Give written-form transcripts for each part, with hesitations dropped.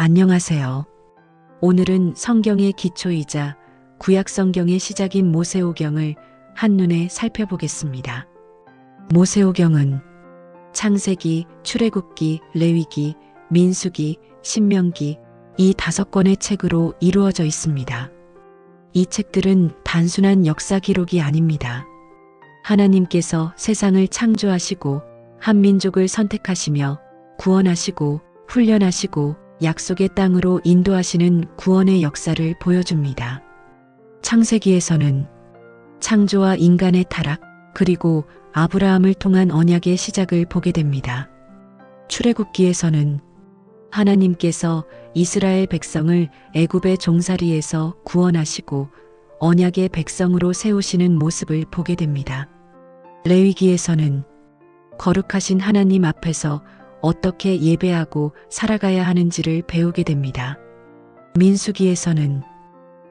안녕하세요. 오늘은 성경의 기초이자 구약 성경의 시작인 모세오경을 한눈에 살펴보겠습니다. 모세오경은 창세기, 출애굽기, 레위기, 민수기, 신명기 이 5권의 책으로 이루어져 있습니다. 이 책들은 단순한 역사 기록이 아닙니다. 하나님께서 세상을 창조하시고 한 민족을 선택하시며 구원하시고 훈련하시고 약속의 땅으로 인도하시는 구원의 역사를 보여줍니다. 창세기에서는 창조와 인간의 타락 그리고 아브라함을 통한 언약의 시작을 보게 됩니다. 출애굽기에서는 하나님께서 이스라엘 백성을 애굽의 종살이에서 구원하시고 언약의 백성으로 세우시는 모습을 보게 됩니다. 레위기에서는 거룩하신 하나님 앞에서 어떻게 예배하고 살아가야 하는지를 배우게 됩니다. 민수기에서는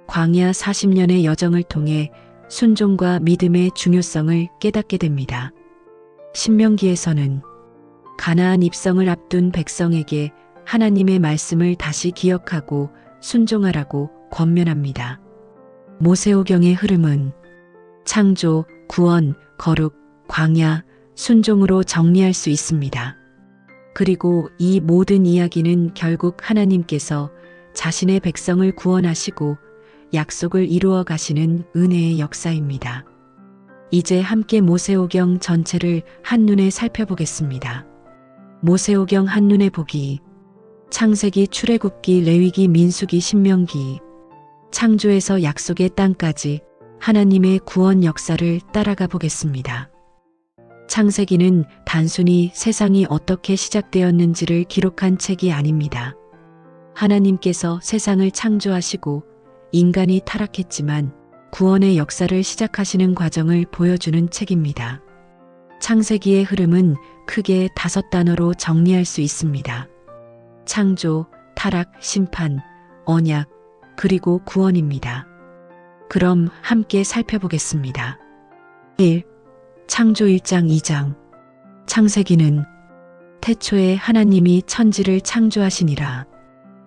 광야 40년의 여정을 통해 순종과 믿음의 중요성을 깨닫게 됩니다. 신명기에서는 가나안 입성을 앞둔 백성에게 하나님의 말씀을 다시 기억하고 순종하라고 권면합니다. 모세오경의 흐름은 창조, 구원, 거룩, 광야, 순종으로 정리할 수 있습니다. 그리고 이 모든 이야기는 결국 하나님께서 자신의 백성을 구원하시고 약속을 이루어 가시는 은혜의 역사입니다. 이제 함께 모세오경 전체를 한눈에 살펴보겠습니다. 모세오경 한눈에 보기. 창세기, 출애굽기, 레위기, 민수기, 신명기. 창조에서 약속의 땅까지 하나님의 구원 역사를 따라가 보겠습니다. 창세기는 단순히 세상이 어떻게 시작되었는지를 기록한 책이 아닙니다. 하나님께서 세상을 창조하시고 인간이 타락했지만 구원의 역사를 시작하시는 과정을 보여주는 책입니다. 창세기의 흐름은 크게 5단어로 정리할 수 있습니다. 창조, 타락, 심판, 언약, 그리고 구원입니다. 그럼 함께 살펴보겠습니다. 1. 창조 1장 2장. 창세기는 태초에 하나님이 천지를 창조하시니라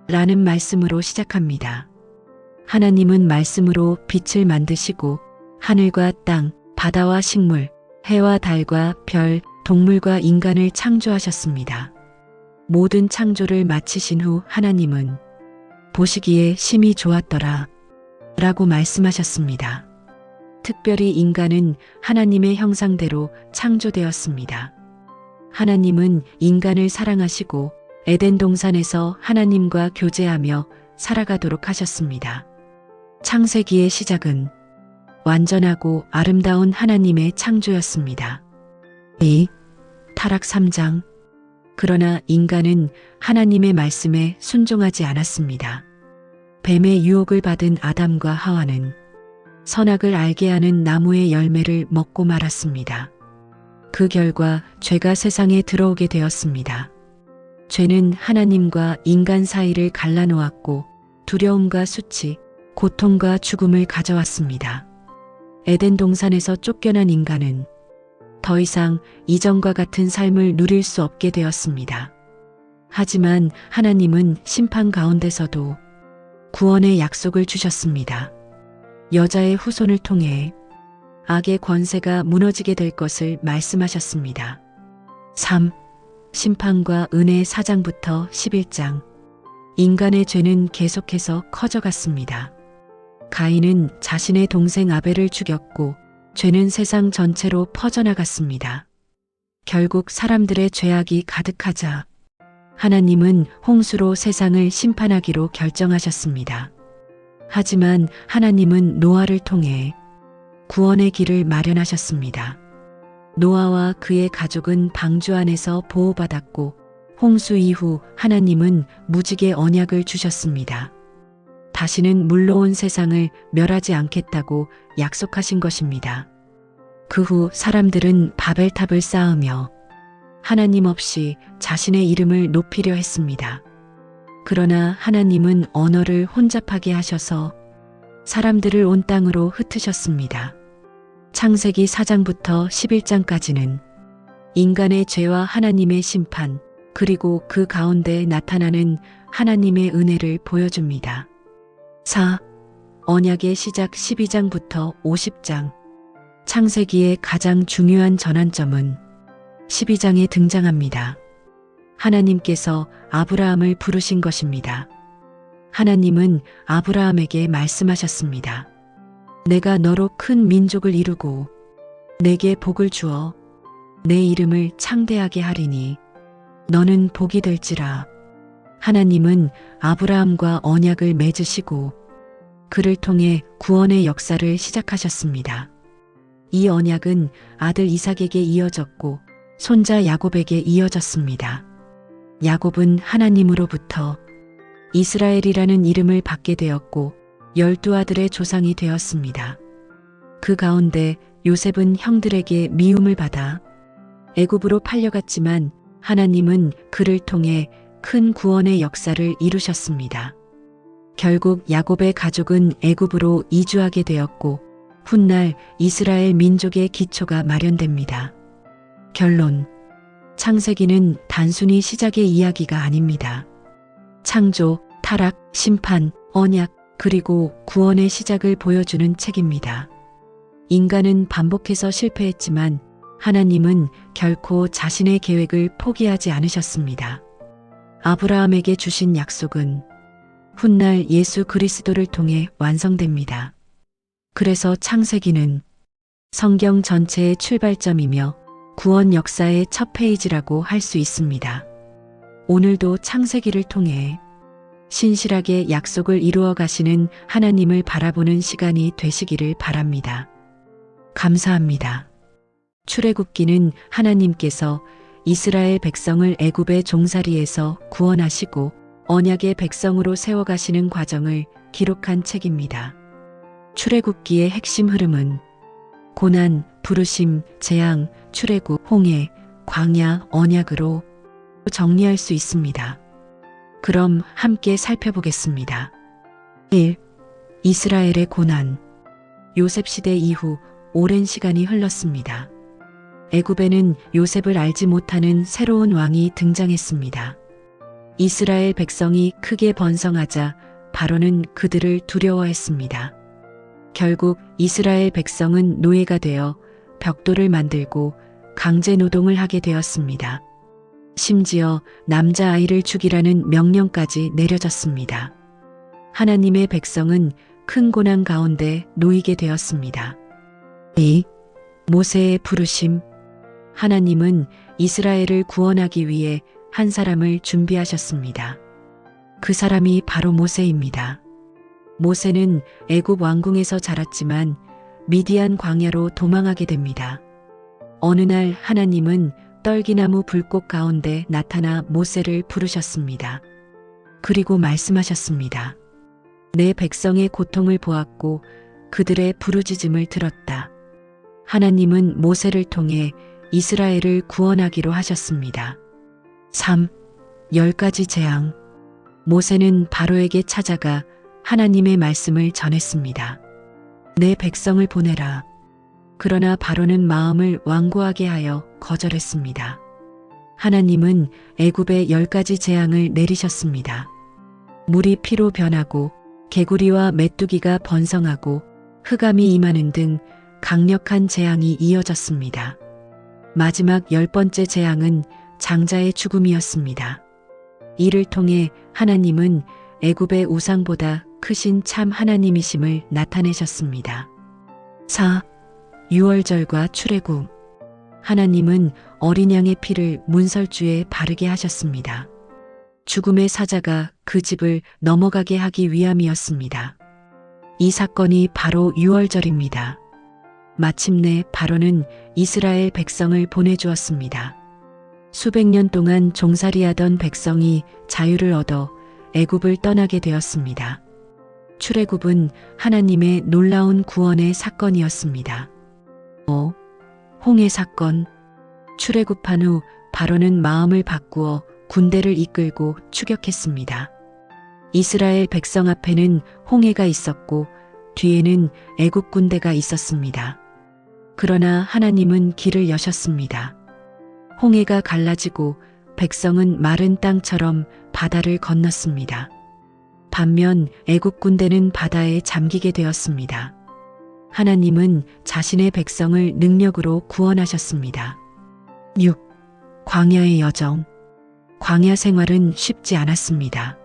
라는 말씀으로 시작합니다. 하나님은 말씀으로 빛을 만드시고 하늘과 땅, 바다와 식물, 해와 달과 별, 동물과 인간을 창조하셨습니다. 모든 창조를 마치신 후 하나님은 보시기에 심히 좋았더라 라고 말씀하셨습니다. 특별히 인간은 하나님의 형상대로 창조되었습니다. 하나님은 인간을 사랑하시고 에덴 동산에서 하나님과 교제하며 살아가도록 하셨습니다. 창세기의 시작은 완전하고 아름다운 하나님의 창조였습니다. 2. 타락 3장. 그러나 인간은 하나님의 말씀에 순종하지 않았습니다. 뱀의 유혹을 받은 아담과 하와는 선악을 알게 하는 나무의 열매를 먹고 말았습니다. 그 결과 죄가 세상에 들어오게 되었습니다. 죄는 하나님과 인간 사이를 갈라놓았고 두려움과 수치, 고통과 죽음을 가져왔습니다. 에덴 동산에서 쫓겨난 인간은 더 이상 이전과 같은 삶을 누릴 수 없게 되었습니다. 하지만 하나님은 심판 가운데서도 구원의 약속을 주셨습니다. 여자의 후손을 통해 악의 권세가 무너지게 될 것을 말씀하셨습니다. 3. 심판과 은혜 4장부터 11장. 인간의 죄는 계속해서 커져갔습니다. 가인은 자신의 동생 아벨을 죽였고 죄는 세상 전체로 퍼져나갔습니다. 결국 사람들의 죄악이 가득하자 하나님은 홍수로 세상을 심판하기로 결정하셨습니다. 하지만 하나님은 노아를 통해 구원의 길을 마련하셨습니다. 노아와 그의 가족은 방주 안에서 보호받았고 홍수 이후 하나님은 무지개 언약을 주셨습니다. 다시는 물로 온 세상을 멸하지 않겠다고 약속하신 것입니다. 그 후 사람들은 바벨탑을 쌓으며 하나님 없이 자신의 이름을 높이려 했습니다. 그러나 하나님은 언어를 혼잡하게 하셔서 사람들을 온 땅으로 흩으셨습니다. 창세기 4장부터 11장까지는 인간의 죄와 하나님의 심판, 그리고 그 가운데 나타나는 하나님의 은혜를 보여줍니다. 4. 언약의 시작 12장부터 50장. 창세기의 가장 중요한 전환점은 12장에 등장합니다. 하나님께서 아브라함을 부르신 것입니다. 하나님은 아브라함에게 말씀하셨습니다. 내가 너로 큰 민족을 이루고 내게 복을 주어 내 이름을 창대하게 하리니 너는 복이 될지라. 하나님은 아브라함과 언약을 맺으시고 그를 통해 구원의 역사를 시작하셨습니다. 이 언약은 아들 이삭에게 이어졌고 손자 야곱에게 이어졌습니다. 야곱은 하나님으로부터 이스라엘이라는 이름을 받게 되었고 12아들의 조상이 되었습니다. 그 가운데 요셉은 형들에게 미움을 받아 애굽으로 팔려갔지만 하나님은 그를 통해 큰 구원의 역사를 이루셨습니다. 결국 야곱의 가족은 애굽으로 이주하게 되었고 훗날 이스라엘 민족의 기초가 마련됩니다. 결론. 창세기는 단순히 시작의 이야기가 아닙니다. 창조, 타락, 심판, 언약, 그리고 구원의 시작을 보여주는 책입니다. 인간은 반복해서 실패했지만 하나님은 결코 자신의 계획을 포기하지 않으셨습니다. 아브라함에게 주신 약속은 훗날 예수 그리스도를 통해 완성됩니다. 그래서 창세기는 성경 전체의 출발점이며 구원 역사의 첫 페이지라고 할 수 있습니다. 오늘도 창세기를 통해 신실하게 약속을 이루어 가시는 하나님을 바라보는 시간이 되시기를 바랍니다. 감사합니다. 출애굽기는 하나님께서 이스라엘 백성을 애굽의 종살이에서 구원하시고 언약의 백성으로 세워가시는 과정을 기록한 책입니다. 출애굽기의 핵심 흐름은 고난, 부르심, 재앙, 출애굽, 홍해, 광야, 언약으로 정리할 수 있습니다. 그럼 함께 살펴보겠습니다. 1. 이스라엘의 고난. 요셉 시대 이후 오랜 시간이 흘렀습니다. 애굽에는 요셉을 알지 못하는 새로운 왕이 등장했습니다. 이스라엘 백성이 크게 번성하자 바로는 그들을 두려워했습니다. 결국 이스라엘 백성은 노예가 되어 벽돌을 만들고 강제 노동을 하게 되었습니다. 심지어 남자아이를 죽이라는 명령까지 내려졌습니다. 하나님의 백성은 큰 고난 가운데 놓이게 되었습니다. 2. 모세의 부르심. 하나님은 이스라엘을 구원하기 위해 한 사람을 준비하셨습니다. 그 사람이 바로 모세입니다. 모세는 애굽 왕궁에서 자랐지만 미디안 광야로 도망하게 됩니다. 어느 날 하나님은 떨기나무 불꽃 가운데 나타나 모세를 부르셨습니다. 그리고 말씀하셨습니다. 내 백성의 고통을 보았고 그들의 부르짖음을 들었다. 하나님은 모세를 통해 이스라엘을 구원하기로 하셨습니다. 3. 10가지 재앙. 모세는 바로에게 찾아가 하나님의 말씀을 전했습니다. 내 백성을 보내라. 그러나 바로는 마음을 완고하게 하여 거절했습니다. 하나님은 애굽에 10가지 재앙을 내리셨습니다. 물이 피로 변하고 개구리와 메뚜기가 번성하고 흑암이 임하는 등 강력한 재앙이 이어졌습니다. 마지막 10번째 재앙은 장자의 죽음이었습니다. 이를 통해 하나님은 애굽의 우상보다 크신 참 하나님이심을 나타내셨습니다. 4. 유월절과 출애굽. 하나님은 어린 양의 피를 문설주에 바르게 하셨습니다. 죽음의 사자가 그 집을 넘어가게 하기 위함이었습니다. 이 사건이 바로 유월절입니다. 마침내 바로는 이스라엘 백성을 보내주었습니다. 수백 년 동안 종살이하던 백성이 자유를 얻어 애굽을 떠나게 되었습니다. 출애굽은 하나님의 놀라운 구원의 사건이었습니다. 5. 홍해 사건. 출애굽한 후 바로는 마음을 바꾸어 군대를 이끌고 추격했습니다. 이스라엘 백성 앞에는 홍해가 있었고 뒤에는 애굽 군대가 있었습니다. 그러나 하나님은 길을 여셨습니다. 홍해가 갈라지고 백성은 마른 땅처럼 바다를 건넜습니다. 반면 애국 군대는 바다에 잠기게 되었습니다. 하나님은 자신의 백성을 능력으로 구원하셨습니다. 6. 광야의 여정. 광야 생활은 쉽지 않았습니다.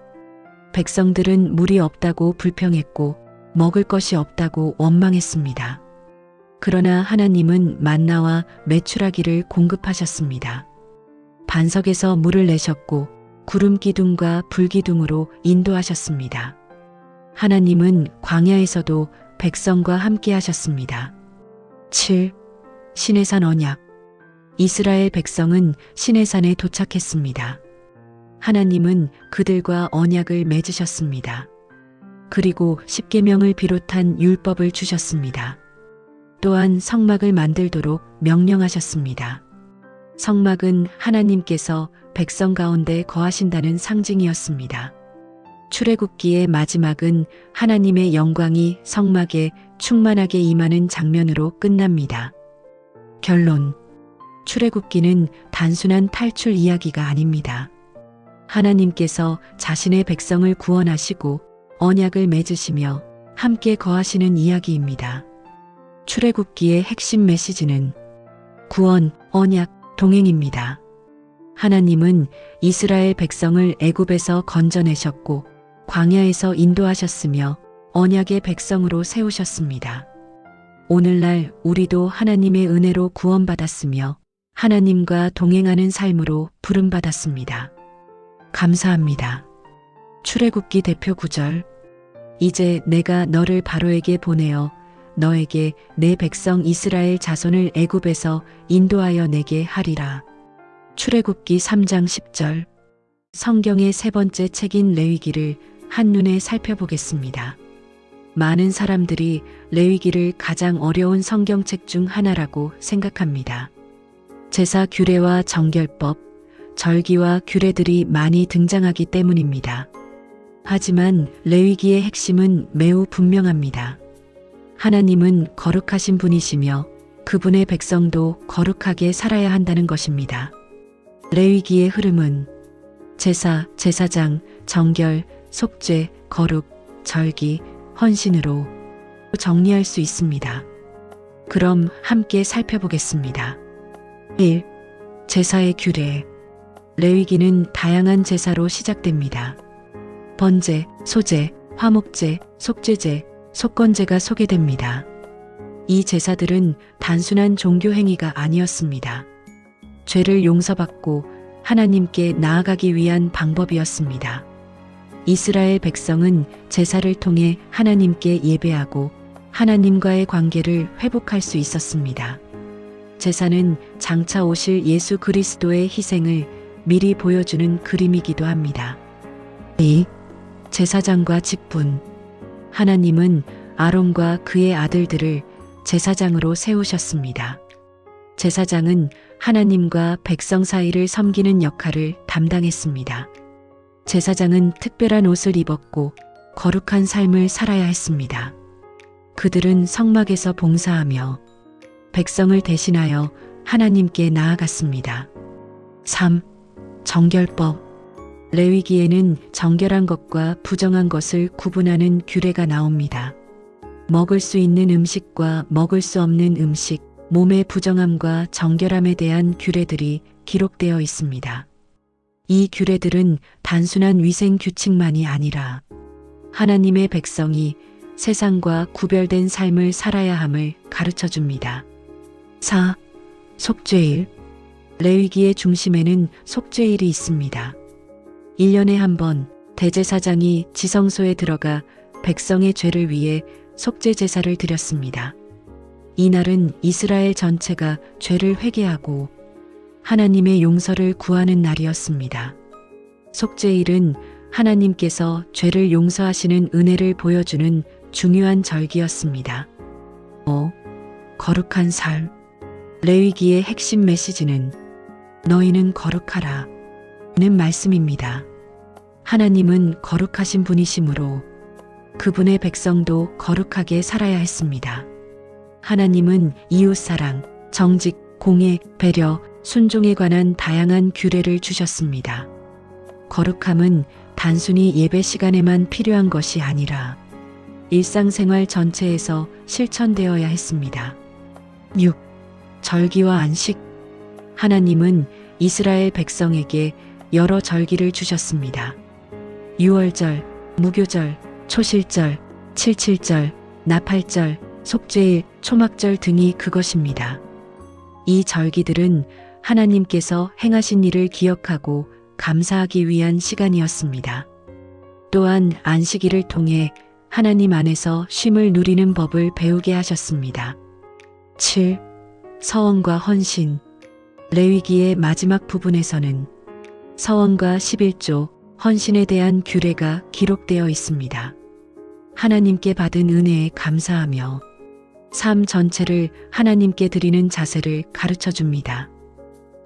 백성들은 물이 없다고 불평했고 먹을 것이 없다고 원망했습니다. 그러나 하나님은 만나와 메추라기를 공급하셨습니다. 반석에서 물을 내셨고 구름 기둥과 불 기둥으로 인도하셨습니다. 하나님은 광야에서도 백성과 함께 하셨습니다. 7. 시내산 언약. 이스라엘 백성은 시내산에 도착했습니다. 하나님은 그들과 언약을 맺으셨습니다. 그리고 십계명을 비롯한 율법을 주셨습니다. 또한 성막을 만들도록 명령하셨습니다. 성막은 하나님께서 백성 가운데 거하신다는 상징이었습니다. 출애굽기의 마지막은 하나님의 영광이 성막에 충만하게 임하는 장면으로 끝납니다. 결론. 출애굽기는 단순한 탈출 이야기가 아닙니다. 하나님께서 자신의 백성을 구원하시고 언약을 맺으시며 함께 거하시는 이야기입니다. 출애굽기의 핵심 메시지는 구원, 언약, 동행입니다. 하나님은 이스라엘 백성을 애굽에서 건져내셨고 광야에서 인도하셨으며 언약의 백성으로 세우셨습니다. 오늘날 우리도 하나님의 은혜로 구원받았으며 하나님과 동행하는 삶으로 부름받았습니다. 감사합니다. 출애굽기 대표 구절. 이제 내가 너를 바로에게 보내어 너에게 내 백성 이스라엘 자손을 애굽에서 인도하여 내게 하리라. 출애굽기 3장 10절. 성경의 세 번째 책인 레위기를 한눈에 살펴보겠습니다. 많은 사람들이 레위기를 가장 어려운 성경책 중 하나라고 생각합니다. 제사 규례와 정결법, 절기와 규례들이 많이 등장하기 때문입니다. 하지만 레위기의 핵심은 매우 분명합니다. 하나님은 거룩하신 분이시며 그분의 백성도 거룩하게 살아야 한다는 것입니다. 레위기의 흐름은 제사, 제사장, 정결, 속죄, 거룩, 절기, 헌신으로 정리할 수 있습니다. 그럼 함께 살펴보겠습니다. 1. 제사의 규례. 레위기는 다양한 제사로 시작됩니다. 번제, 소제, 화목제, 속죄제, 속건제가 소개됩니다. 이 제사들은 단순한 종교 행위가 아니었습니다. 죄를 용서받고 하나님께 나아가기 위한 방법이었습니다. 이스라엘 백성은 제사를 통해 하나님께 예배하고 하나님과의 관계를 회복할 수 있었습니다. 제사는 장차 오실 예수 그리스도의 희생을 미리 보여주는 그림이기도 합니다. 2. 제사장과 직분. 하나님은 아론과 그의 아들들을 제사장으로 세우셨습니다. 제사장은 하나님과 백성 사이를 섬기는 역할을 담당했습니다. 제사장은 특별한 옷을 입었고 거룩한 삶을 살아야 했습니다. 그들은 성막에서 봉사하며 백성을 대신하여 하나님께 나아갔습니다. 3. 정결법. 레위기에는 정결한 것과 부정한 것을 구분하는 규례가 나옵니다. 먹을 수 있는 음식과 먹을 수 없는 음식, 몸의 부정함과 정결함에 대한 규례들이 기록되어 있습니다. 이 규례들은 단순한 위생 규칙만이 아니라 하나님의 백성이 세상과 구별된 삶을 살아야 함을 가르쳐 줍니다. 4. 속죄일. 레위기의 중심에는 속죄일이 있습니다. 1년에 한 번 대제사장이 지성소에 들어가 백성의 죄를 위해 속죄 제사를 드렸습니다. 이날은 이스라엘 전체가 죄를 회개하고 하나님의 용서를 구하는 날이었습니다. 속죄일은 하나님께서 죄를 용서하시는 은혜를 보여주는 중요한 절기였습니다. 5. 거룩한 삶. 레위기의 핵심 메시지는 너희는 거룩하라 는 말씀입니다. 하나님은 거룩하신 분이시므로 그분의 백성도 거룩하게 살아야 했습니다. 하나님은 이웃사랑, 정직, 공의, 배려, 순종에 관한 다양한 규례를 주셨습니다. 거룩함은 단순히 예배 시간에만 필요한 것이 아니라 일상생활 전체에서 실천되어야 했습니다. 6. 절기와 안식. 하나님은 이스라엘 백성에게 여러 절기를 주셨습니다. 유월절, 무교절, 초실절, 칠칠절, 나팔절, 속죄일, 초막절 등이 그것입니다. 이 절기들은 하나님께서 행하신 일을 기억하고 감사하기 위한 시간이었습니다. 또한 안식일을 통해 하나님 안에서 쉼을 누리는 법을 배우게 하셨습니다. 7. 서원과 헌신. 레위기의 마지막 부분에서는 서원과 11조, 헌신에 대한 규례가 기록되어 있습니다. 하나님께 받은 은혜에 감사하며 삶 전체를 하나님께 드리는 자세를 가르쳐 줍니다.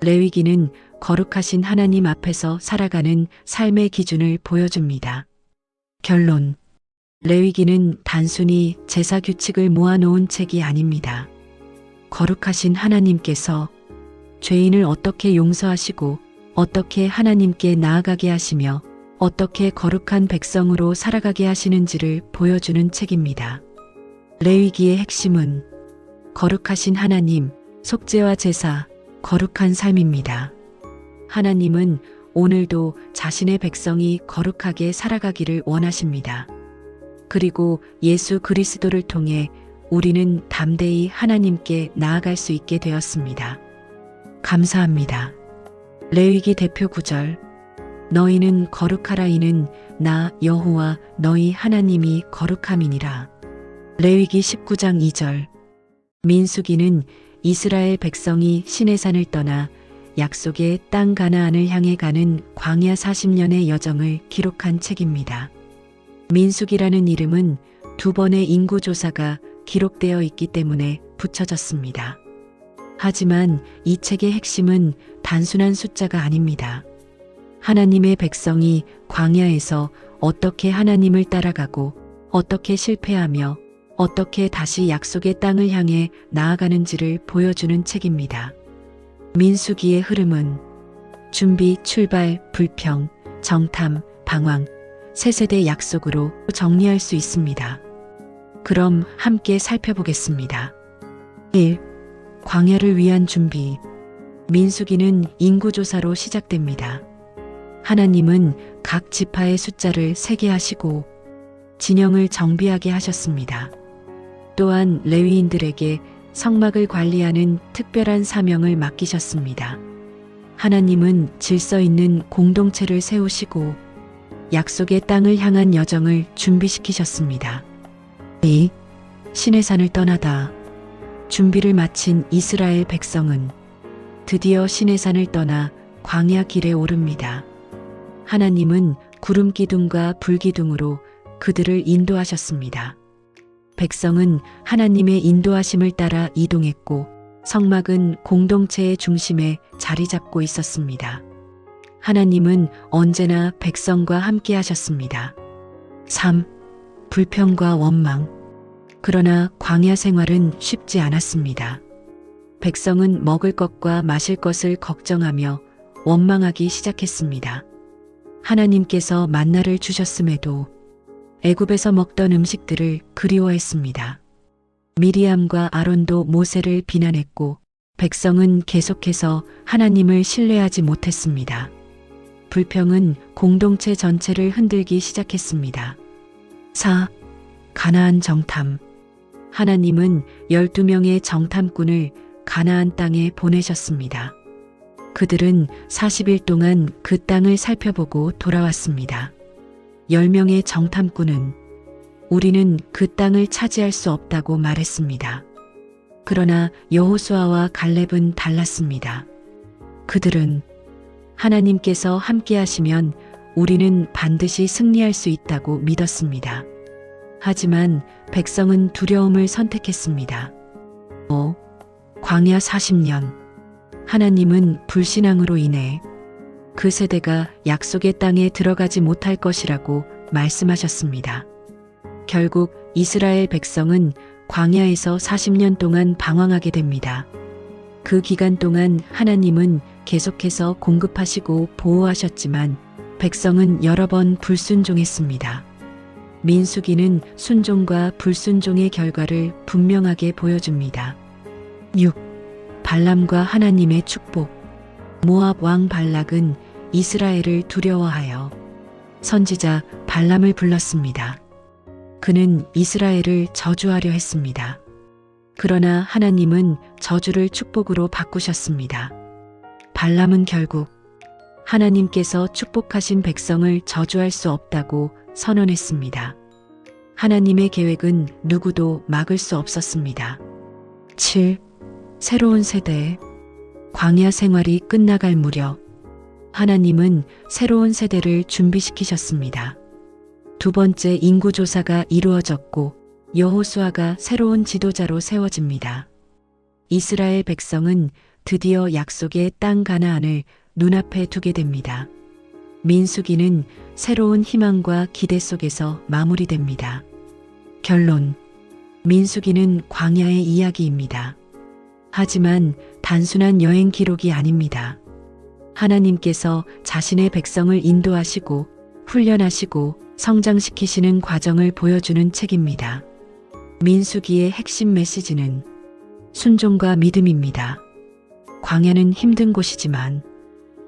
레위기는 거룩하신 하나님 앞에서 살아가는 삶의 기준을 보여줍니다. 결론. 레위기는 단순히 제사 규칙을 모아놓은 책이 아닙니다. 거룩하신 하나님께서 죄인을 어떻게 용서하시고 어떻게 하나님께 나아가게 하시며 어떻게 거룩한 백성으로 살아가게 하시는지를 보여주는 책입니다. 레위기의 핵심은 거룩하신 하나님, 속죄와 제사, 거룩한 삶입니다. 하나님은 오늘도 자신의 백성이 거룩하게 살아가기를 원하십니다. 그리고 예수 그리스도를 통해 우리는 담대히 하나님께 나아갈 수 있게 되었습니다. 감사합니다. 레위기 대표 구절. 너희는 거룩하라 이는 나 여호와 너희 하나님이 거룩함이니라. 레위기 19장 2절. 민수기는 이스라엘 백성이 시내산을 떠나 약속의 땅 가나안을 향해 가는 광야 40년의 여정을 기록한 책입니다. 민수기라는 이름은 2번의 인구조사가 기록되어 있기 때문에 붙여졌습니다. 하지만 이 책의 핵심은 단순한 숫자가 아닙니다. 하나님의 백성이 광야에서 어떻게 하나님을 따라가고 어떻게 실패하며 어떻게 다시 약속의 땅을 향해 나아가는지를 보여주는 책입니다. 민수기의 흐름은 준비, 출발, 불평, 정탐, 방황, 세 세대 약속으로 정리할 수 있습니다. 그럼 함께 살펴보겠습니다. 1. 광야를 위한 준비. 민수기는 인구조사로 시작됩니다. 하나님은 각 지파의 숫자를 세게 하시고 진영을 정비하게 하셨습니다. 또한 레위인들에게 성막을 관리하는 특별한 사명을 맡기셨습니다. 하나님은 질서 있는 공동체를 세우시고 약속의 땅을 향한 여정을 준비시키셨습니다. 2. 시내산을 떠나다. 준비를 마친 이스라엘 백성은 드디어 시내산을 떠나 광야 길에 오릅니다. 하나님은 구름 기둥과 불 기둥으로 그들을 인도하셨습니다. 백성은 하나님의 인도하심을 따라 이동했고 성막은 공동체의 중심에 자리 잡고 있었습니다. 하나님은 언제나 백성과 함께 하셨습니다. 3. 불평과 원망. 그러나 광야 생활은 쉽지 않았습니다. 백성은 먹을 것과 마실 것을 걱정하며 원망하기 시작했습니다. 하나님께서 만나를 주셨음에도 애굽에서 먹던 음식들을 그리워했습니다. 미리암과 아론도 모세를 비난했고 백성은 계속해서 하나님을 신뢰하지 못했습니다. 불평은 공동체 전체를 흔들기 시작했습니다. 4. 가나안 정탐. 하나님은 12명의 정탐꾼을 가나안 땅에 보내셨습니다. 그들은 40일 동안 그 땅을 살펴보고 돌아왔습니다. 10명의 정탐꾼은 우리는 그 땅을 차지할 수 없다고 말했습니다. 그러나 여호수아와 갈렙은 달랐습니다. 그들은 하나님께서 함께 하시면 우리는 반드시 승리할 수 있다고 믿었습니다. 하지만 백성은 두려움을 선택했습니다. 5. 광야 40년. 하나님은 불신앙으로 인해 그 세대가 약속의 땅에 들어가지 못할 것이라고 말씀하셨습니다. 결국 이스라엘 백성은 광야에서 40년 동안 방황하게 됩니다. 그 기간 동안 하나님은 계속해서 공급하시고 보호하셨지만 백성은 여러 번 불순종했습니다. 민수기는 순종과 불순종의 결과를 분명하게 보여줍니다. 6. 발람과 하나님의 축복. 모압 왕 발락은 이스라엘을 두려워하여 선지자 발람을 불렀습니다. 그는 이스라엘을 저주하려 했습니다. 그러나 하나님은 저주를 축복으로 바꾸셨습니다. 발람은 결국 하나님께서 축복하신 백성을 저주할 수 없다고 선언했습니다. 하나님의 계획은 누구도 막을 수 없었습니다. 7. 새로운 세대. 광야 생활이 끝나갈 무렵 하나님은 새로운 세대를 준비시키셨습니다. 두 번째 인구조사가 이루어졌고 여호수아가 새로운 지도자로 세워집니다. 이스라엘 백성은 드디어 약속의 땅 가나안을 눈앞에 두게 됩니다. 민수기는 새로운 희망과 기대 속에서 마무리됩니다. 결론. 민수기는 광야의 이야기입니다. 하지만 단순한 여행 기록이 아닙니다. 하나님께서 자신의 백성을 인도하시고 훈련하시고 성장시키시는 과정을 보여주는 책입니다. 민수기의 핵심 메시지는 순종과 믿음입니다. 광야는 힘든 곳이지만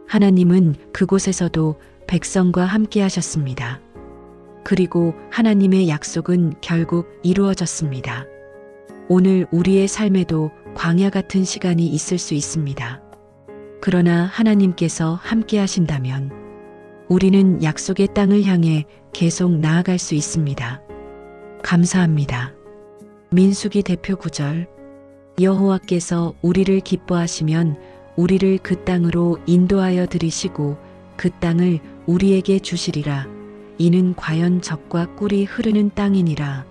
하나님은 그곳에서도 백성과 함께 하셨습니다. 그리고 하나님의 약속은 결국 이루어졌습니다. 오늘 우리의 삶에도 광야 같은 시간이 있을 수 있습니다. 그러나 하나님께서 함께 하신다면 우리는 약속의 땅을 향해 계속 나아갈 수 있습니다. 감사합니다. 민수기 대표 구절. 여호와께서 우리를 기뻐하시면 우리를 그 땅으로 인도하여 들이시고 그 땅을 우리에게 주시리라. 이는 과연 젖과 꿀이 흐르는 땅이니라.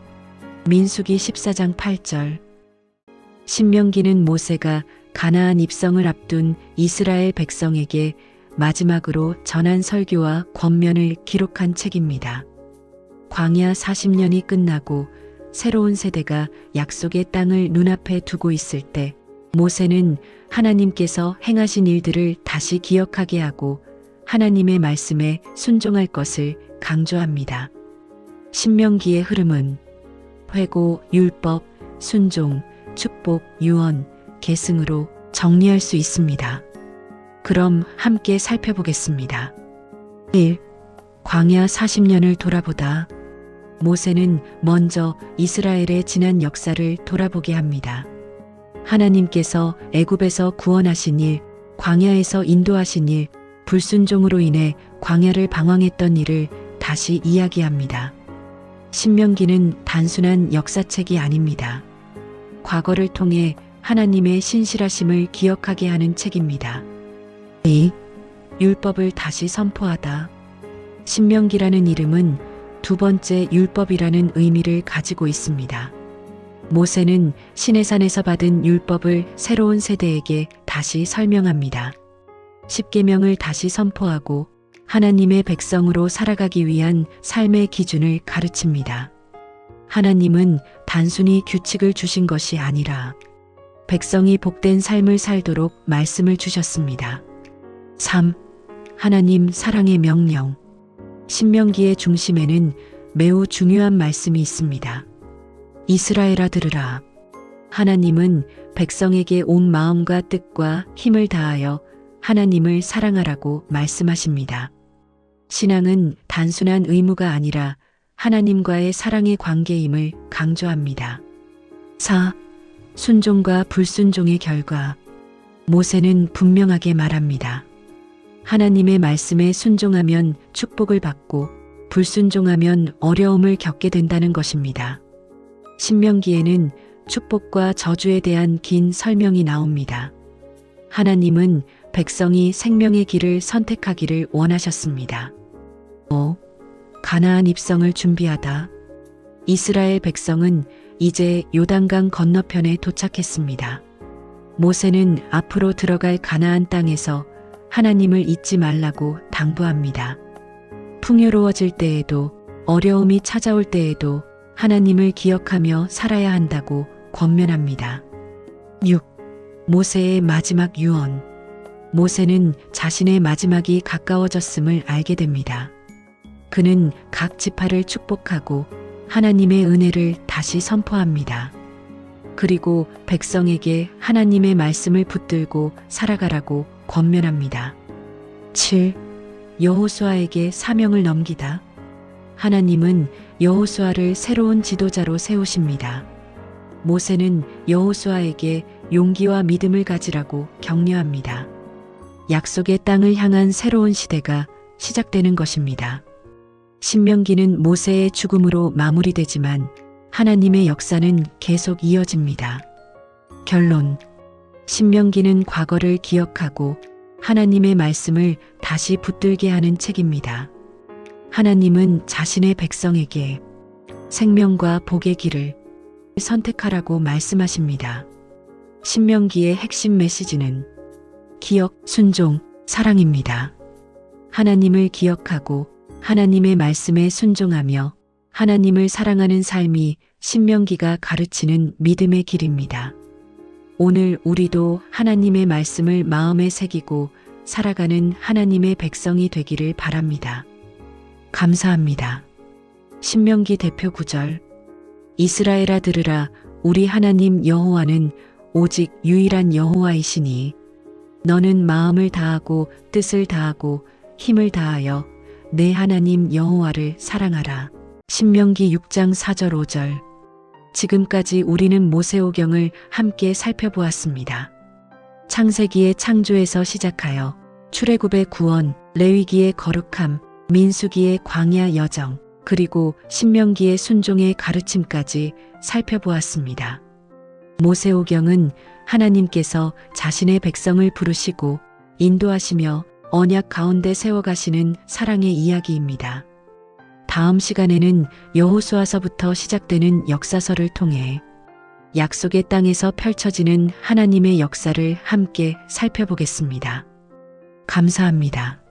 민수기 14장 8절. 신명기는 모세가 가나안 입성을 앞둔 이스라엘 백성에게 마지막으로 전한 설교와 권면을 기록한 책입니다. 광야 40년이 끝나고 새로운 세대가 약속의 땅을 눈앞에 두고 있을 때 모세는 하나님께서 행하신 일들을 다시 기억하게 하고 하나님의 말씀에 순종할 것을 강조합니다. 신명기의 흐름은 회고, 율법, 순종, 축복, 유언, 계승으로 정리할 수 있습니다. 그럼 함께 살펴보겠습니다. 1. 광야 40년을 돌아보다. 모세는 먼저 이스라엘의 지난 역사를 돌아보게 합니다. 하나님께서 애굽에서 구원하신 일, 광야에서 인도하신 일, 불순종으로 인해 광야를 방황했던 일을 다시 이야기합니다. 신명기는 단순한 역사책이 아닙니다. 과거를 통해 하나님의 신실하심을 기억하게 하는 책입니다. 2. 율법을 다시 선포하다. 신명기라는 이름은 두 번째 율법이라는 의미를 가지고 있습니다. 모세는 시내산에서 받은 율법을 새로운 세대에게 다시 설명합니다. 십계명을 다시 선포하고 하나님의 백성으로 살아가기 위한 삶의 기준을 가르칩니다. 하나님은 단순히 규칙을 주신 것이 아니라 백성이 복된 삶을 살도록 말씀을 주셨습니다. 3. 하나님 사랑의 명령. 신명기의 중심에는 매우 중요한 말씀이 있습니다. 이스라엘아 들으라. 하나님은 백성에게 온 마음과 뜻과 힘을 다하여 하나님을 사랑하라고 말씀하십니다. 신앙은 단순한 의무가 아니라 하나님과의 사랑의 관계임을 강조합니다. 4. 순종과 불순종의 결과. 모세는 분명하게 말합니다. 하나님의 말씀에 순종하면 축복을 받고 불순종하면 어려움을 겪게 된다는 것입니다. 신명기에는 축복과 저주에 대한 긴 설명이 나옵니다. 하나님은 백성이 생명의 길을 선택하기를 원하셨습니다. 5. 가나안 입성을 준비하다. 이스라엘 백성은 이제 요단강 건너편에 도착했습니다. 모세는 앞으로 들어갈 가나안 땅에서 하나님을 잊지 말라고 당부합니다. 풍요로워질 때에도 어려움이 찾아올 때에도 하나님을 기억하며 살아야 한다고 권면합니다. 6. 모세의 마지막 유언. 모세는 자신의 마지막이 가까워졌음을 알게 됩니다. 그는 각 지파를 축복하고 하나님의 은혜를 다시 선포합니다. 그리고 백성에게 하나님의 말씀을 붙들고 살아가라고 권면합니다. 7. 여호수아에게 사명을 넘기다. 하나님은 여호수아를 새로운 지도자로 세우십니다. 모세는 여호수아에게 용기와 믿음을 가지라고 격려합니다. 약속의 땅을 향한 새로운 시대가 시작되는 것입니다. 신명기는 모세의 죽음으로 마무리되지만 하나님의 역사는 계속 이어집니다. 결론. 신명기는 과거를 기억하고 하나님의 말씀을 다시 붙들게 하는 책입니다. 하나님은 자신의 백성에게 생명과 복의 길을 선택하라고 말씀하십니다. 신명기의 핵심 메시지는 기억, 순종, 사랑입니다. 하나님을 기억하고 하나님의 말씀에 순종하며 하나님을 사랑하는 삶이 신명기가 가르치는 믿음의 길입니다. 오늘 우리도 하나님의 말씀을 마음에 새기고 살아가는 하나님의 백성이 되기를 바랍니다. 감사합니다. 신명기 대표 구절. 이스라엘아 들으라, 우리 하나님 여호와는 오직 유일한 여호와이시니 너는 마음을 다하고 뜻을 다하고 힘을 다하여 내 하나님 여호와를 사랑하라. 신명기 6장 4절 5절. 지금까지 우리는 모세오경을 함께 살펴보았습니다. 창세기의 창조에서 시작하여 출애굽의 구원, 레위기의 거룩함, 민수기의 광야 여정, 그리고 신명기의 순종의 가르침까지 살펴보았습니다. 모세오경은 하나님께서 자신의 백성을 부르시고 인도하시며 언약 가운데 세워가시는 사랑의 이야기입니다. 다음 시간에는 여호수아서부터 시작되는 역사서를 통해 약속의 땅에서 펼쳐지는 하나님의 역사를 함께 살펴보겠습니다. 감사합니다.